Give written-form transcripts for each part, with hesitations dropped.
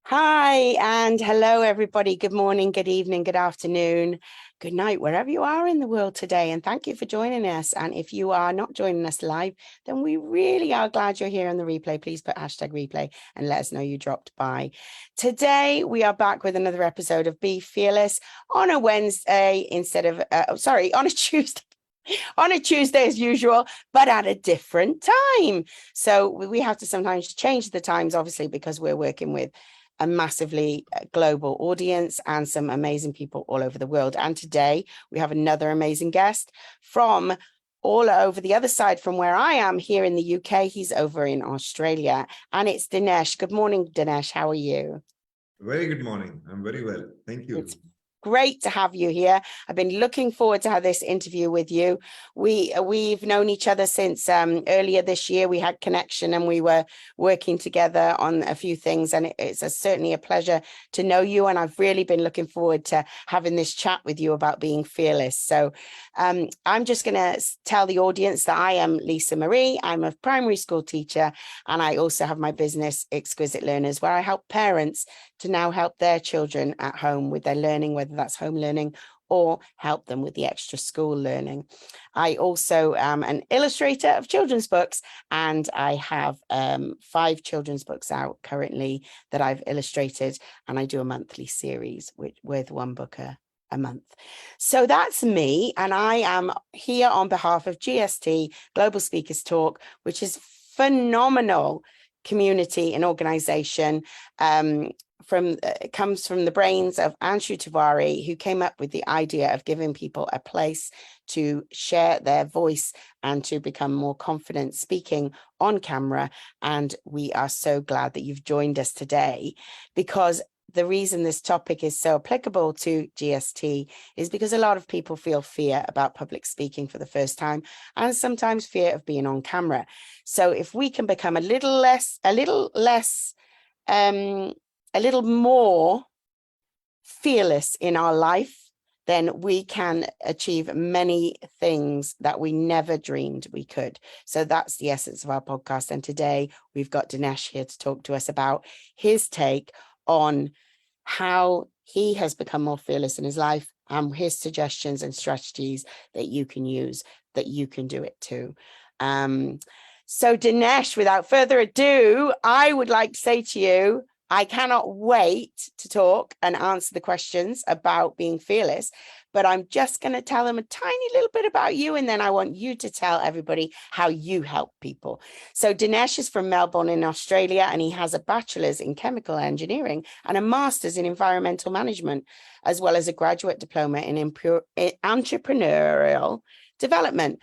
Hi and hello, everybody. Good morning, good evening, good afternoon, good night, wherever you are in the world today. And thank you for joining us. And if you are not joining us live, then we really are glad you're here on the replay. Please put hashtag replay and let us know you dropped by. Today, we are back with another episode of Be Fearless on a Wednesday instead of, on a Tuesday. On a Tuesday as usual, but at a different time. So we have to sometimes change the times, obviously, because we're working with a massively global audience and some amazing people all over the world. And today we have another amazing guest from all over the other side from where I am here in the UK. He's over in Australia, and it's Dinesh. Good morning, Dinesh. How are you? Very good morning. I'm very well. Thank you. It's great to have you here. I've been looking forward to have this interview with you. We've known each other since earlier this year. We had connection and we were working together on a few things, and it's certainly a pleasure to know you. And I've really been looking forward to having this chat with you about being fearless. So I'm just going to tell the audience that I am Lisa Marie. I'm a primary school teacher, and I also have my business, Exquisite Learners, where I help parents to now help their children at home with their learning, whether that's home learning or help them with the extra school learning. I also am an illustrator of children's books, and I have 5 children's books out currently that I've illustrated, and I do a monthly series with one book a month. So that's me, and I am here on behalf of G.S.T, Global Speakers Talk, which is phenomenal community and organization. It comes from the brains of Anshu Tiwari, who came up with the idea of giving people a place to share their voice and to become more confident speaking on camera. And we are so glad that you've joined us today, because the reason this topic is so applicable to GST is because a lot of people feel fear about public speaking for the first time, and sometimes fear of being on camera. So if we can become a little more fearless in our life, then we can achieve many things that we never dreamed we could. So that's the essence of our podcast. And today we've got Dinesh here to talk to us about his take on how he has become more fearless in his life, and his suggestions and strategies that you can use, that you can do it too. So Dinesh, without further ado, I would like to say to you, I cannot wait to talk and answer the questions about being fearless, but I'm just going to tell them a tiny little bit about you, and then I want you to tell everybody how you help people. So Dinesh is from Melbourne in Australia, and he has a bachelor's in chemical engineering and a master's in environmental management, as well as a graduate diploma in entrepreneurial development.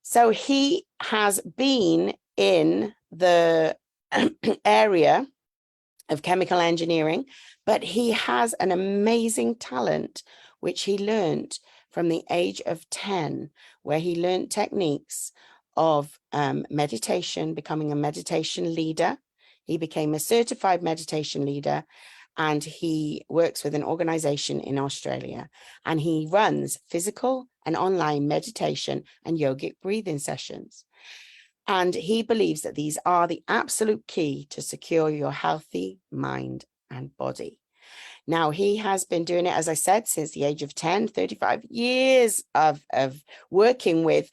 So he has been in the area of chemical engineering, but he has an amazing talent, which he learned from the age of 10, where he learned techniques of meditation, becoming a meditation leader. He became a certified meditation leader, and he works with an organization in Australia, and he runs physical and online meditation and yogic breathing sessions. And he believes that these are the absolute key to secure your healthy mind and body. Now, he has been doing it, as I said, since the age of 10, 35 years of working with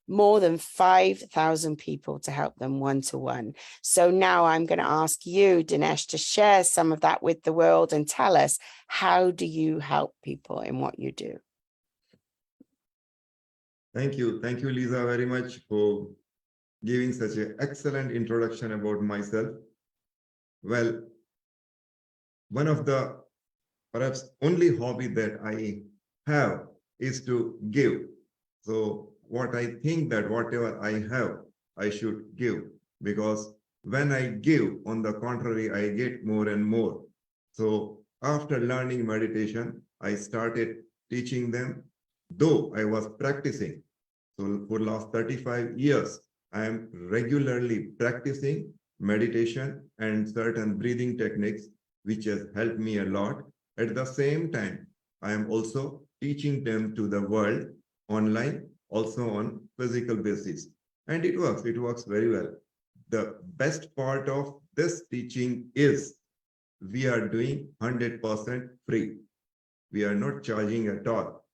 more than 5,000 people to help them one-to-one. So now I'm going to ask you, Dinesh, to share some of that with the world and tell us, how do you help people in what you do? Thank you. Thank you, Lisa, very much for giving such an excellent introduction about myself. Well, one of the perhaps only hobby that I have is to give. So what I think that whatever I have, I should give, because when I give, on the contrary, I get more and more. So after learning meditation, I started teaching them, though I was practicing. So for last 35 years, I am regularly practicing meditation and certain breathing techniques, which has helped me a lot. At the same time, I am also teaching them to the world online, also on physical basis. And it works very well. The best part of this teaching is we are doing 100% free. We are not charging at all.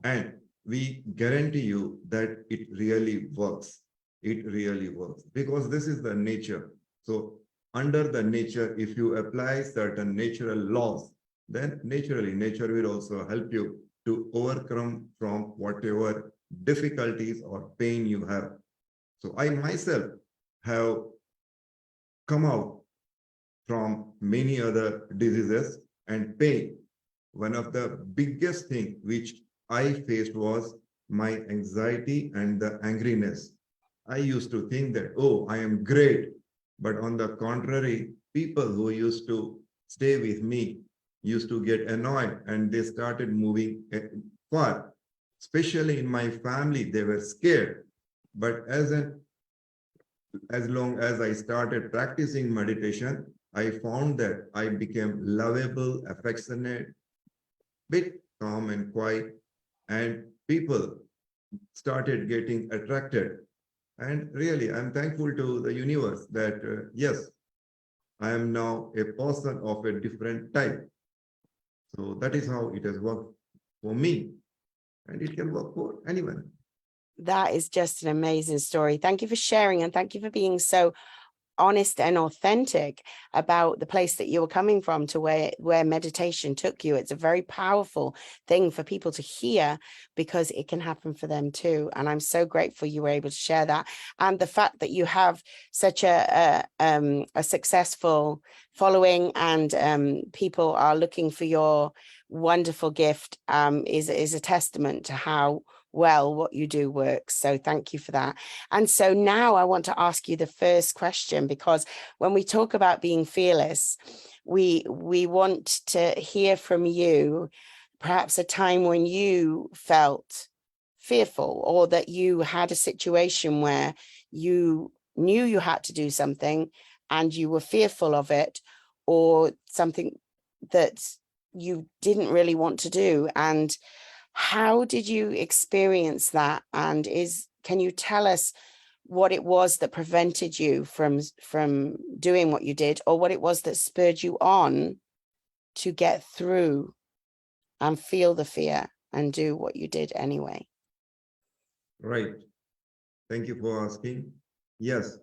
And we guarantee you that it really works. It really works because this is the nature. So under the nature, if you apply certain natural laws, then naturally nature will also help you to overcome from whatever difficulties or pain you have. So I myself have come out from many other diseases and pain. One of the biggest thing which I faced was my anxiety and the angriness. I used to think that, oh, I am great. But on the contrary, people who used to stay with me used to get annoyed and they started moving far. Especially in my family, they were scared. But as long as I started practicing meditation, I found that I became lovable, affectionate, bit calm and quiet, and people started getting attracted. And really, I'm thankful to the universe that, yes, I am now a person of a different type. So that is how it has worked for me, and it can work for anyone. That is just an amazing story. Thank you for sharing, and thank you for being so honest and authentic about the place that you were coming from to where meditation took you. It's a very powerful thing for people to hear because it can happen for them too. And I'm so grateful you were able to share that. And the fact that you have such a successful following and people are looking for your wonderful gift is a testament to how well what you do works. So thank you for that. And so now I want to ask you the first question, because when we talk about being fearless, we want to hear from you perhaps a time when you felt fearful, or that you had a situation where you knew you had to do something and you were fearful of it, or something that you didn't really want to do. And how did you experience that? And can you tell us what it was that prevented you from doing what you did, or what it was that spurred you on to get through and feel the fear and do what you did anyway? Right. Thank you for asking. Yes,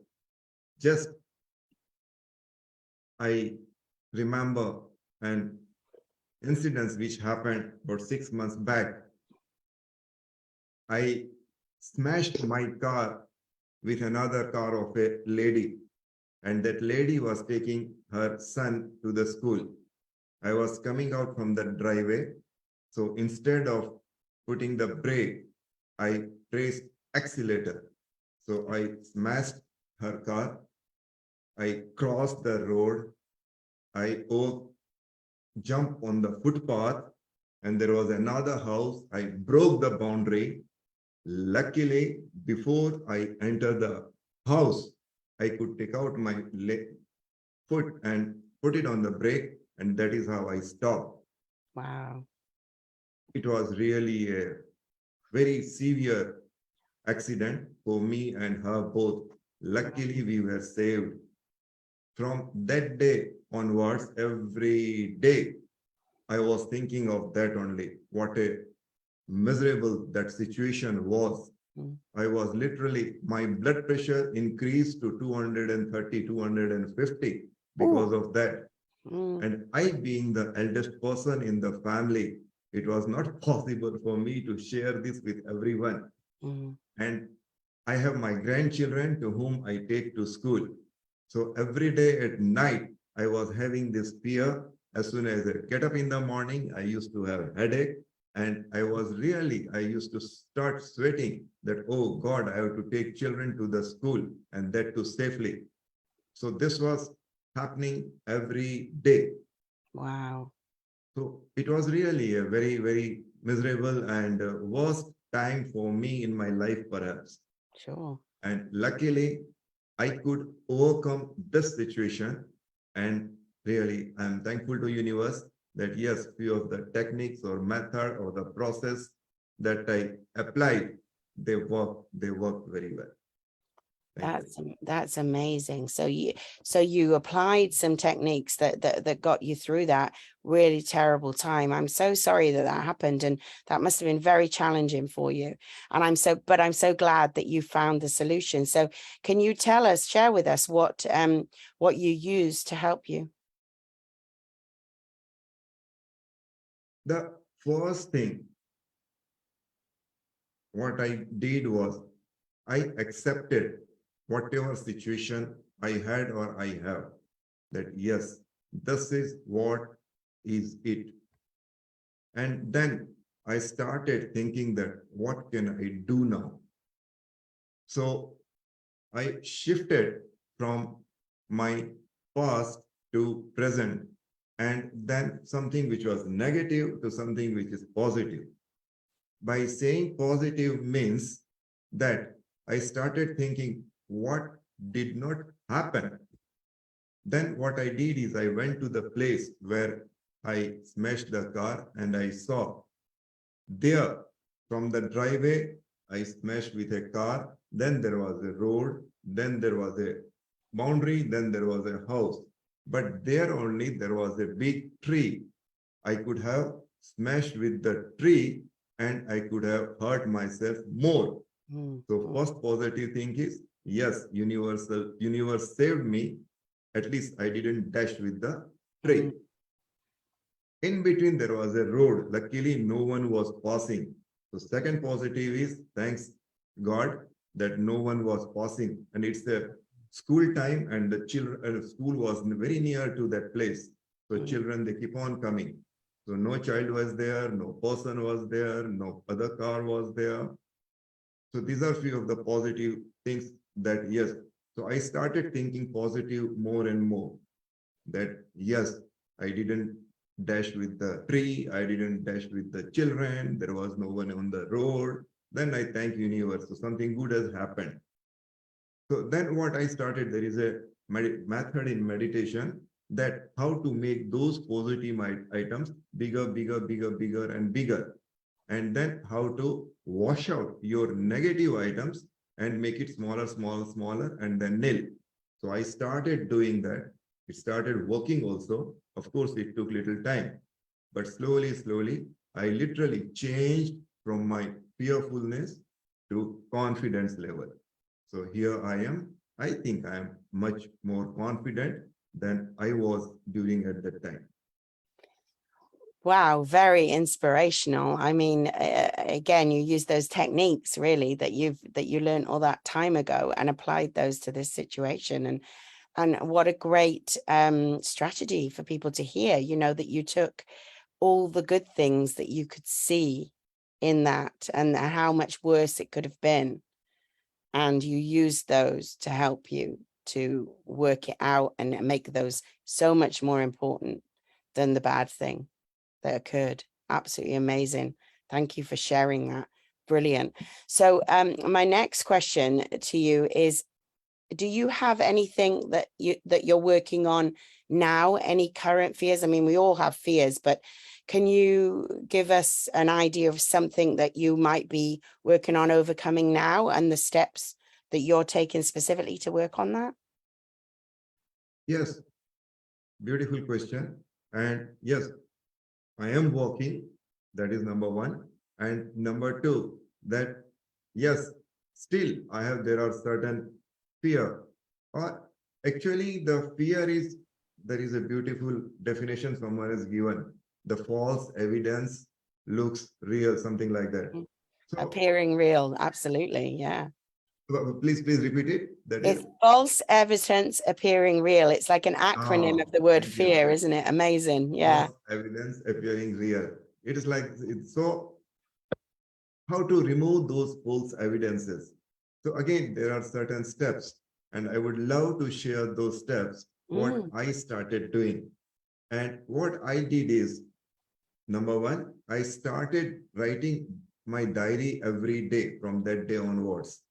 just I remember an incident which happened about 6 months back. I smashed my car with another car of a lady, and that lady was taking her son to the school. I was coming out from the driveway, so instead of putting the brake, I pressed accelerator. So I smashed her car. I crossed the road. I jumped on the footpath, and there was another house. I broke the boundary. Luckily, before I entered the house, I could take out my foot and put it on the brake, and that is how I stopped. Wow. It was really a very severe accident for me and her both. Luckily, we were saved. From that day onwards, every day, I was thinking of that only. What a miserable that situation was. Mm. I was literally, my blood pressure increased to 230, 250 because Ooh. of that. Mm. And I, being the eldest person in the family, it was not possible for me to share this with everyone. Mm. And I have my grandchildren to whom I take to school. So every day at night, I was having this fear. As soon as I get up in the morning, I used to have a headache. And I used to start sweating that, oh God, I have to take children to the school, and that too safely. So this was happening every day. Wow. So it was really a very, very miserable and worst time for me in my life, perhaps. Sure. And luckily, I could overcome this situation. And really, I'm thankful to universe that yes, few of the techniques or method or the process that I applied, they work very well. Thank you. That's amazing. So you applied some techniques that got you through that really terrible time. I'm so sorry that happened, and that must have been very challenging for you. And I'm so glad that you found the solution. So can you share with us what you used to help you? The first thing what I did was I accepted whatever situation I had or I have, that yes, this is what is it. And then I started thinking that what can I do now? So I shifted from my past to present, and then something which was negative to something which is positive. By saying positive means that I started thinking what did not happen. Then what I did is I went to the place where I smashed the car and I saw there from the driveway, I smashed with a car. Then there was a road. Then there was a boundary. Then there was a house. But there only there was a big tree. I could have smashed with the tree and I could have hurt myself more. So first positive thing is, yes, universe saved me. At least I didn't dash with the tree. In between, there was a road. Luckily, no one was passing. So second positive is, thanks God that no one was passing. And it's a school time and the children school was very near to that place. So children, they keep on coming. So no child was there, no person was there, no other car was there. So these are few of the positive things that, yes. So I started thinking positive more and more, that yes, I didn't dash with the tree, I didn't dash with the children, there was no one on the road. Then I thank universe. So something good has happened. So then what I started, there is a method in meditation that how to make those positive items bigger, bigger, bigger, bigger, and bigger. And then how to wash out your negative items and make it smaller, smaller, smaller, and then nil. So I started doing that. It started working also. Of course, it took little time, but slowly, slowly, I literally changed from my fearfulness to confidence level. So here I am. I think I am much more confident than I was during at that time. Wow, very inspirational. I mean, again, you use those techniques really that you learned all that time ago and applied those to this situation. And what a great strategy for people to hear, that you took all the good things that you could see in that and how much worse it could have been. And you used those to help you to work it out and make those so much more important than the bad thing that occurred. Absolutely amazing. Thank you for sharing that. Brilliant. So my next question to you is, do you have anything that you're working on now? Any current fears? I mean, we all have fears, but can you give us an idea of something that you might be working on overcoming now and the steps that you're taking specifically to work on that? Yes, beautiful question. And yes, I am working. That is number one. And number two, that yes, still there are certain fear. Or actually, the fear is, there is a beautiful definition someone has given. The false evidence looks real, something like that. So Appearing real. Absolutely. Yeah. please repeat it. That It's is false evidence appearing real. It's like an acronym of the word thank you. fear, isn't it? Amazing. Yeah. False evidence appearing real. It is like it's so how to remove those false evidences. So again, there are certain steps, and I would love to share those steps, what I started doing. And what I did is, number one, I started writing my diary every day from that day onwards,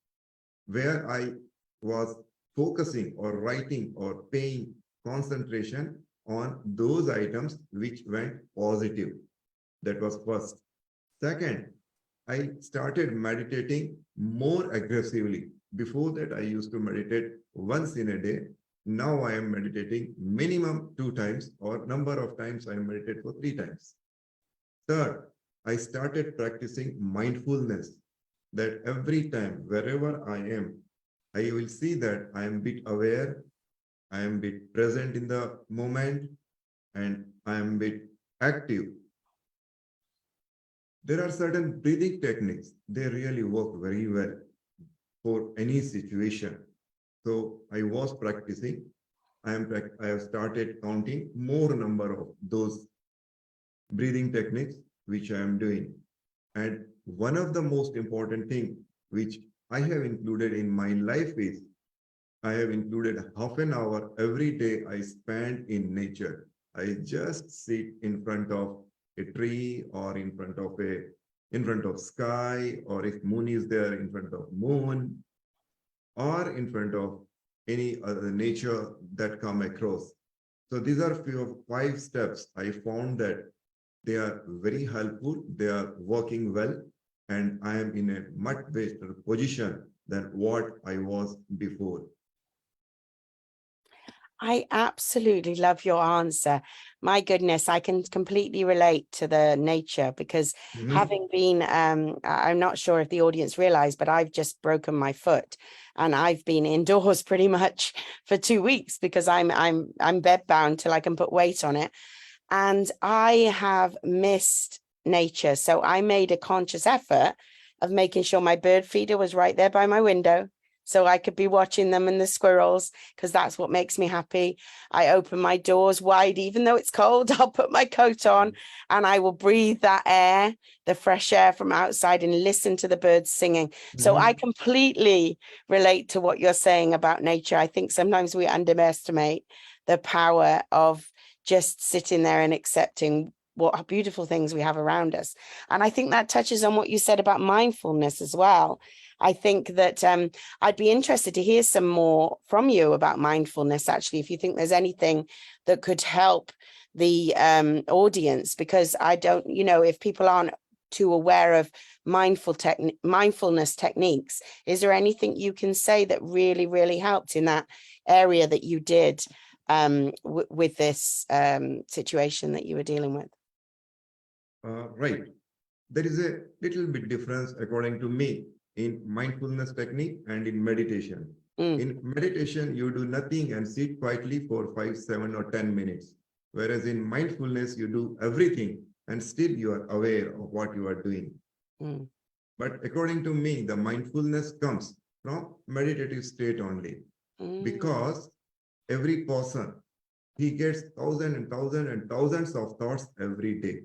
where I was focusing or writing or paying concentration on those items which went positive. That was first. Second, I started meditating more aggressively before that, I used to meditate once in a day. Now I am meditating minimum 2 times, or number of times I meditate for 3 times. Third, I started practicing mindfulness, that every time, wherever I am, I will see that I am bit aware, I am bit present in the moment, and I am bit active. There are certain breathing techniques, they really work very well for any situation. So I was practicing. I have started counting more number of those breathing techniques which I am doing. And one of the most important thing which I have included in my life is I have included half an hour every day I spend in nature. I just sit in front of a tree, or in front of sky, or if moon is there, in front of moon, or in front of any other nature that come across. So these are few of 5 steps. I found that they are very helpful, they are working well, and I am in a much better position than what I was before. I absolutely love your answer. My goodness, I can completely relate to the nature, because having been, I'm not sure if the audience realized, but I've just broken my foot, and I've been indoors pretty much for 2 weeks because I'm bedbound till I can put weight on it. And I have missed nature. So I made a conscious effort of making sure my bird feeder was right there by my window, so I could be watching them and the squirrels, because that's what makes me happy. I open my doors wide, even though it's cold. I'll put my coat on and I will breathe that air, the fresh air from outside, and listen to the birds singing. So I completely relate to what you're saying about nature. I think sometimes we underestimate the power of just sitting there and accepting what beautiful things we have around us. And I think that touches on what you said about mindfulness as well. I think that I'd be interested to hear some more from you about mindfulness, actually, if you think there's anything that could help the audience, because I don't, if people aren't too aware of mindfulness techniques, is there anything you can say that really, really helped in that area that you did with this situation that you were dealing with? Right. There is a little bit difference, according to me, in mindfulness technique and in meditation. In meditation, you do nothing and sit quietly for 5, 7, or 10 minutes. Whereas in mindfulness, you do everything and still you are aware of what you are doing. But according to me, the mindfulness comes from meditative state only, because every person, he gets thousands and thousands and thousands of thoughts every day.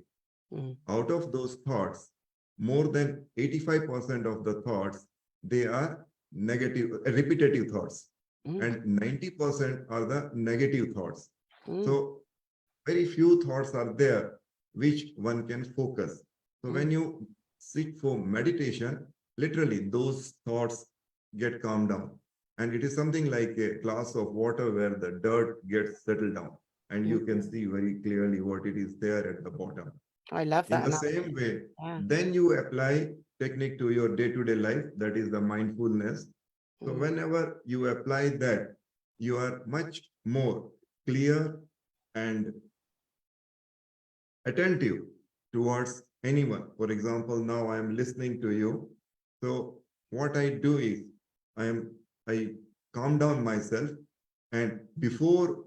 Out of those thoughts, more than 85% of the thoughts, they are negative, repetitive thoughts, and 90% are the negative thoughts. So very few thoughts are there which one can focus. So when you sit for meditation, literally those thoughts get calmed down. And it is something like a glass of water where the dirt gets settled down, and you can see very clearly what it is there at the bottom. I love that. In the same way, then you apply technique to your day-to-day life, that is the mindfulness. So whenever you apply that, you are much more clear and attentive towards anyone. For example, now I am listening to you. So what I do is I calm down myself, and before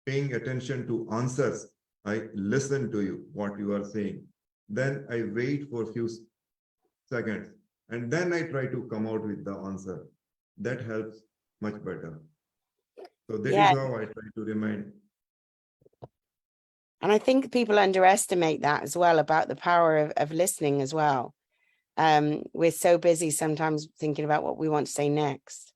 paying attention to answers, I listen to you, what you are saying. Then I wait for a few seconds, and then I try to come out with the answer. That helps much better. So that is how I try to remind. And I think people underestimate that as well, about the power of listening as well. We're so busy sometimes thinking about what we want to say next,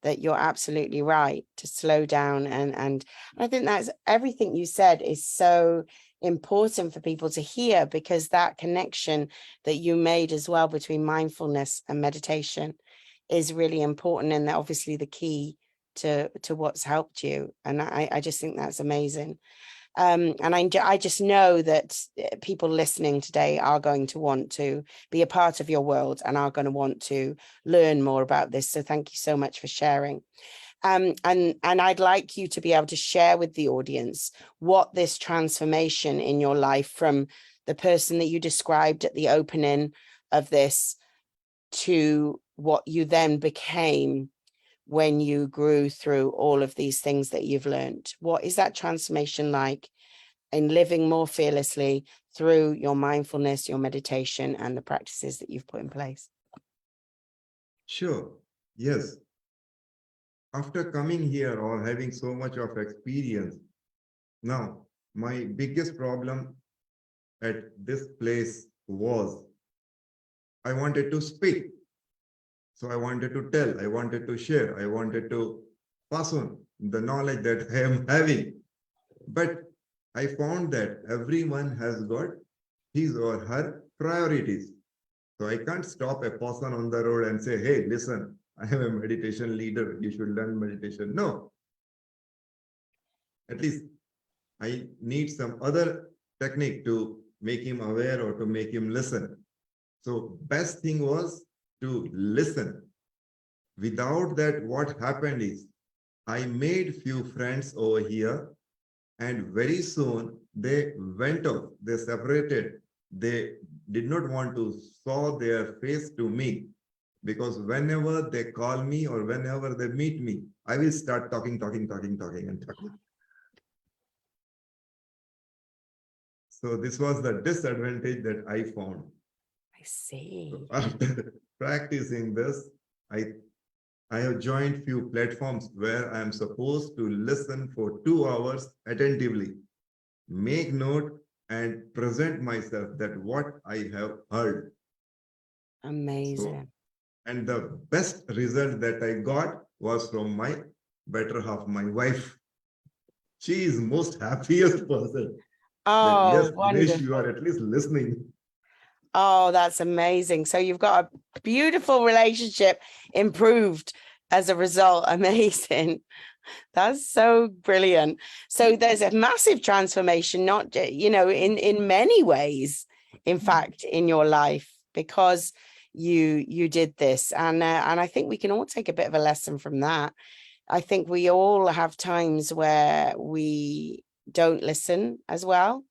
that you're absolutely right to slow down. And I think that's everything you said is so important for people to hear, because that connection that you made as well between mindfulness and meditation is really important, and obviously the key to what's helped you. And I just think that's amazing. And I just know that people listening today are going to want to be a part of your world and are going to want to learn more about this. So thank you so much for sharing. And I'd like you to be able to share with the audience what this transformation in your life from the person that you described at the opening of this to what you then became when you grew through all of these things that you've learned. What is that transformation like in living more fearlessly through your mindfulness, your meditation, and the practices that you've put in place? Sure. Yes. After coming here or having so much of experience, now my biggest problem at this place was I wanted to speak. So I wanted to tell, I wanted to share, I wanted to pass on the knowledge that I am having. But I found that everyone has got his or her priorities. So I can't stop a person on the road and say, hey, listen, I am a meditation leader. You should learn meditation. No, at least I need some other technique to make him aware or to make him listen. So best thing was to listen. Without that, what happened is I made few friends over here, and very soon they went off, they separated. They did not want to show their face to me, because whenever they call me or whenever they meet me, I will start talking. So this was the disadvantage that I found. I see. So after practicing this, I have joined few platforms where I am supposed to listen for 2 hours attentively, make note and present myself that what I have heard. Amazing. So, and the best result that I got was from my better half, my wife. She is most happiest person. That yes, Oh, Dinesh, you wonderful. are at least listening. Oh, that's amazing. So you've got a beautiful relationship improved as a result. Amazing. That's so brilliant. So there's a massive transformation, not, in many ways, in fact, in your life, because you did this. And I think we can all take a bit of a lesson from that. I think we all have times where we don't listen as well.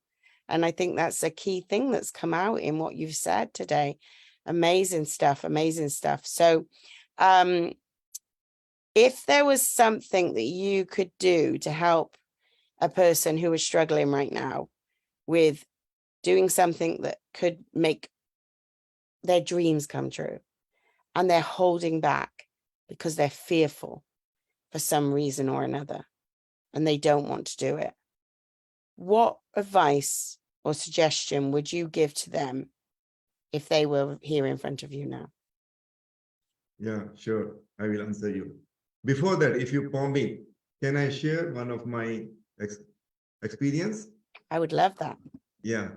And I think that's a key thing that's come out in what you've said today. Amazing stuff, amazing stuff. So if there was something that you could do to help a person who is struggling right now with doing something that could make their dreams come true, and they're holding back because they're fearful for some reason or another, and they don't want to do it, what advice or suggestion would you give to them if they were here in front of you now? Yeah, sure. I will answer you. Before that, if you permit, can I share one of my experience? I would love that. Yeah.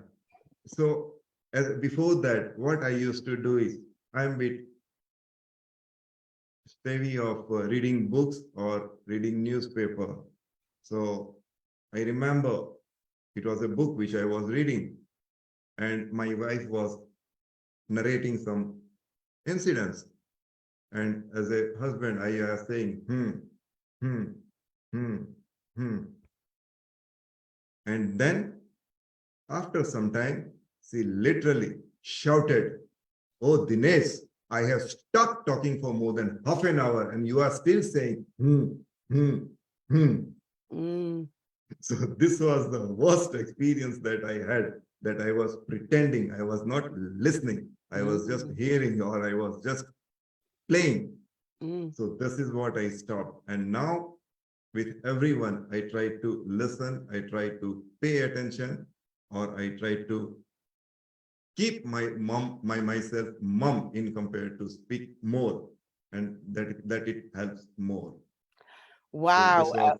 So before that, what I used to do is I'm bit stavy of reading books or reading newspaper. So I remember it was a book which I was reading, and my wife was narrating some incidents. And as a husband, I was saying, hmm, hmm, hmm. And then after some time, she literally shouted, oh, Dinesh, I have stopped talking for more than half an hour and you are still saying, hmm, hmm. Mm, So this was the worst experience that I had, that I was pretending, I was not listening. I was just hearing, or I was just playing. So this is what I stopped. And now with everyone, I try to listen, I try to pay attention, or I try to keep myself mum in compared to speak more, and that it helps more. So wow. this was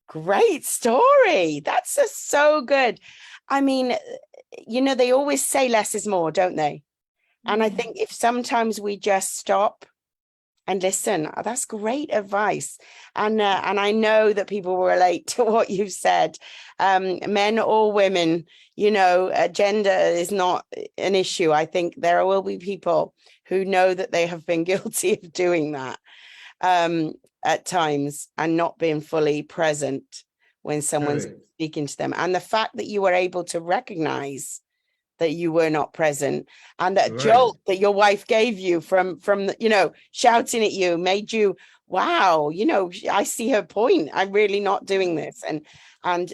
Great story. That's so good. I mean, they always say less is more, don't they? And I think if sometimes we just stop and listen. That's great advice. And I know that people will relate to what you've said. Men or women, gender is not an issue. I think there will be people who know that they have been guilty of doing that at times and not being fully present when someone's Correct. speaking to them. And the fact that you were able to recognize that you were not present, and that Right. jolt that your wife gave you from the, shouting at you made you, wow, I see her point. I'm really not doing this. And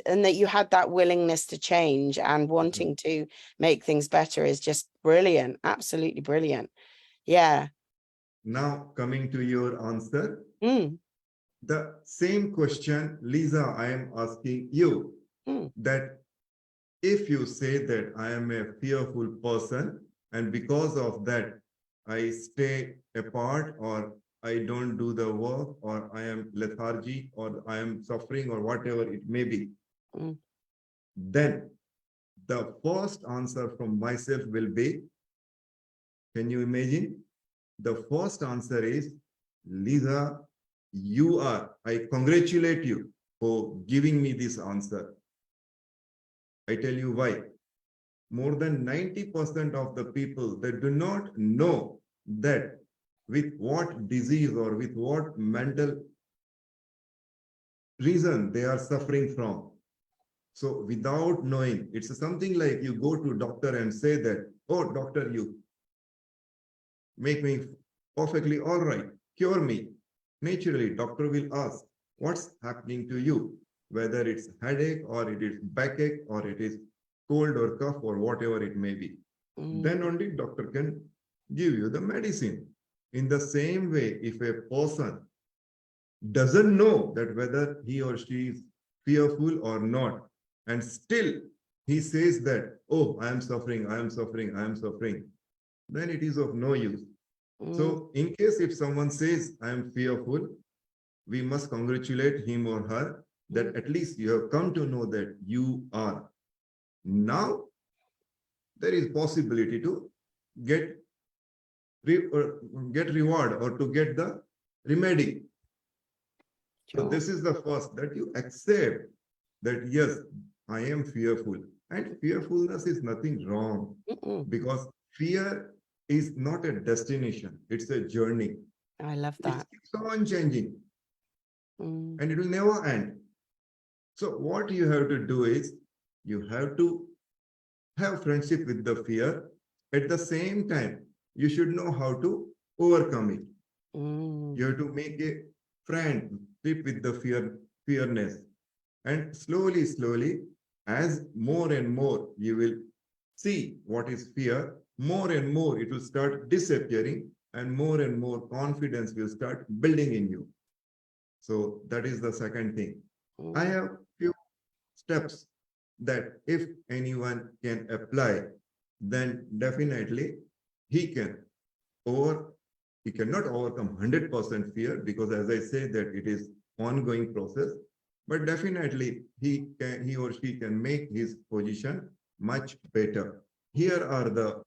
that you had that willingness to change and wanting to make things better is just brilliant. Absolutely brilliant. Yeah. Now coming to your answer, Mm, the same question, Lisa, I am asking you mm, that if you say that I am a fearful person and because of that I stay apart or I don't do the work or I am lethargic or I am suffering or whatever it may be, mm, then the first answer from myself will be, can you imagine? The first answer is, Lisa, I congratulate you for giving me this answer. I tell you why. More than 90% of the people, they do not know that with what disease or with what mental reason they are suffering from. So without knowing, it's something like you go to doctor and say that, oh, doctor, you make me perfectly all right, cure me. Naturally, doctor will ask, what's happening to you? Whether it's headache or it is backache or it is cold or cough or whatever it may be. Then only doctor can give you the medicine. In the same way, if a person doesn't know that whether he or she is fearful or not, and still he says that, oh, I am suffering, I am suffering, I am suffering, then it is of no use. So in case if someone says, I am fearful, we must congratulate him or her that at least you have come to know that you are. Now, there is possibility to get, get reward or to get the remedy. So sure. this is the first, that you accept that, yes, I am fearful. And fearfulness is nothing wrong because fear is not a destination, it's a journey. I love It that. keeps on changing and it will never end. So what you have to do is you have to have friendship with the fear. At the same time, you should know how to overcome it. You have to make a friend with the fearness. And slowly, slowly, as more and more you will see what is fear, more and more it will start disappearing and more confidence will start building in you. So that is the second thing. I have few steps that if anyone can apply, then definitely he can over he cannot overcome 100% fear because as I say that it is ongoing process, but definitely he or she can make his position much better. Here are the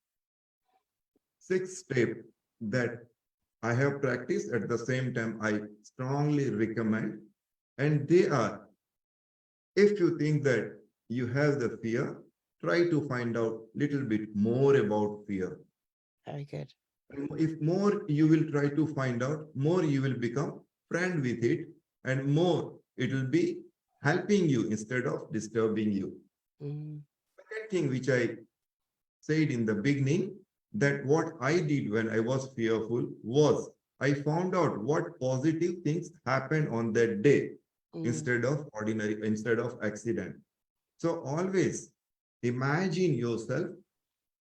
6 steps that I have practiced. At the same time, I strongly recommend, and they are, if you think that you have the fear, try to find out little bit more about fear. Very good. If more you will try to find out, more you will become friend with it, and more it will be helping you instead of disturbing you. Second thing which I said in the beginning, that what I did when I was fearful was I found out what positive things happened on that day instead of accident. So always imagine yourself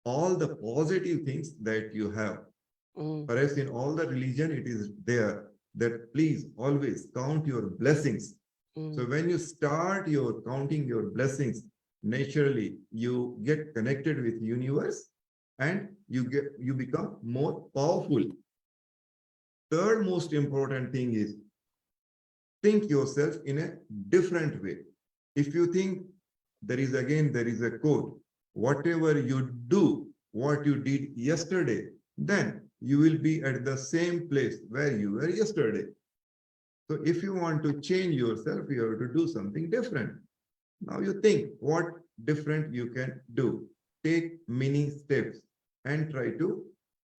all the positive things that you have. Perhaps in all the religion, it is there that please always count your blessings. So when you start your counting your blessings, naturally you get connected with universe and you become more powerful. Third most important thing is think yourself in a different way. If you think there is a quote, whatever you do, what you did yesterday, then you will be at the same place where you were yesterday. So if you want to change yourself, you have to do something different. Now you think what different you can do. Take many steps and try to.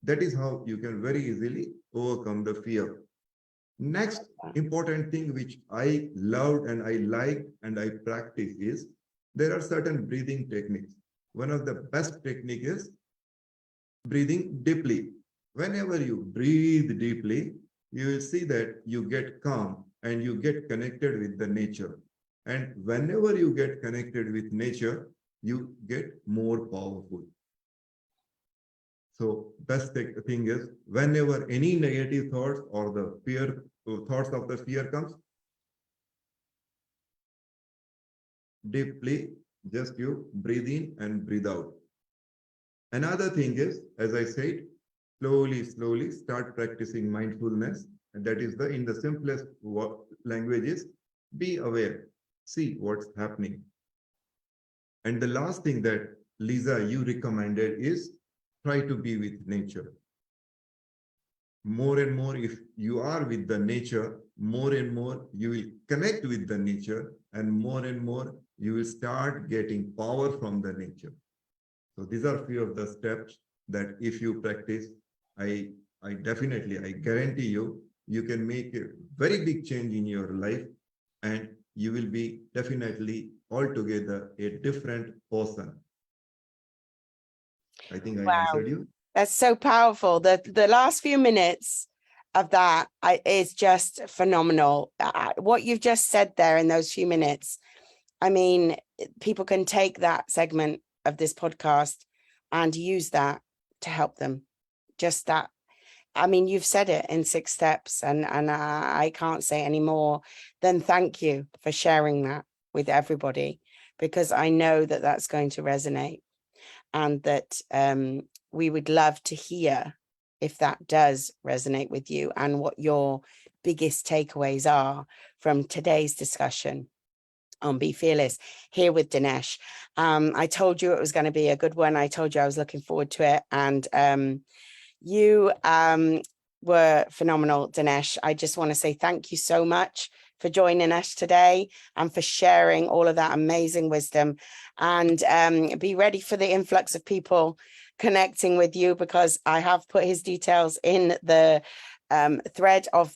That is how you can very easily overcome the fear. Next important thing which I loved and I like and I practice is there are certain breathing techniques. One of the best technique is breathing deeply. Whenever you breathe deeply, you will see that you get calm and you get connected with the nature. And whenever you get connected with nature, you get more powerful. So best thing is whenever any negative thoughts or the fear thoughts of the fear comes, deeply just you breathe in and breathe out. Another thing is, as I said, slowly start practicing mindfulness. And that is in the simplest language is be aware, see what's happening. And the last thing that Lisa, you recommended is try to be with nature. More and more, if you are with the nature, more and more you will connect with the nature, and more you will start getting power from the nature. So these are few of the steps that if you practice, I definitely, I guarantee you, you can make a very big change in your life, and you will be definitely altogether a different person. I think I answered you. That's so powerful. The last few minutes of that is just phenomenal. What you've just said there in those few minutes, I mean, people can take that segment of this podcast and use that to help them. Just that. I mean, you've said it in 6 steps, and I can't say any more than thank you for sharing that with everybody, because I know that that's going to resonate, and that we would love to hear if that does resonate with you and what your biggest takeaways are from today's discussion on Be Fearless here with Dinesh. I told you it was going to be a good one. I told you I was looking forward to it. And you were phenomenal, Dinesh. I just want to say thank you so much for joining us today and for sharing all of that amazing wisdom. And be ready for the influx of people connecting with you, because I have put his details in the thread of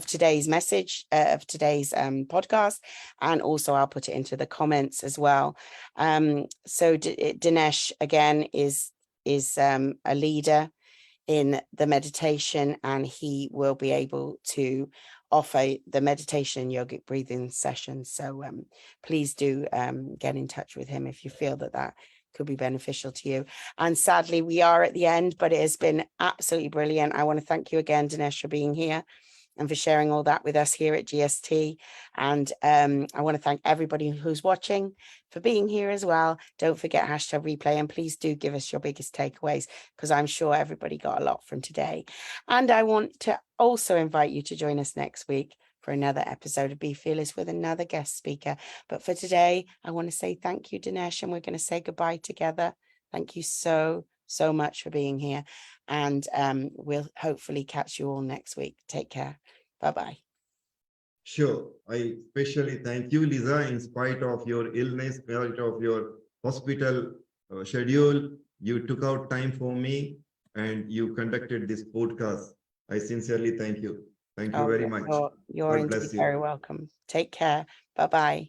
today's message, of today's podcast, and also I'll put it into the comments as well. So Dinesh again is a leader in the meditation, and he will be able to offer the meditation yogic breathing session. So please do get in touch with him if you feel that could be beneficial to you. And sadly, we are at the end, but it has been absolutely brilliant. I want to thank you again, Dinesh, for being here and for sharing all that with us here at G.S.T. And I want to thank everybody who's watching for being here as well. Don't forget #replay, and please do give us your biggest takeaways, because I'm sure everybody got a lot from today. And I want to also invite you to join us next week for another episode of Be Fearless with another guest speaker. But for today, I want to say thank you, Dinesh, and we're going to say goodbye together. Thank you so much for being here. And we'll hopefully catch you all next week. Take care. Bye-bye. Sure. I especially thank you, Lisa, in spite of your illness, in spite of your hospital schedule. You took out time for me and you conducted this podcast. I sincerely thank you. Thank you very much. You're God indeed bless you. very welcome. Take care. Bye-bye.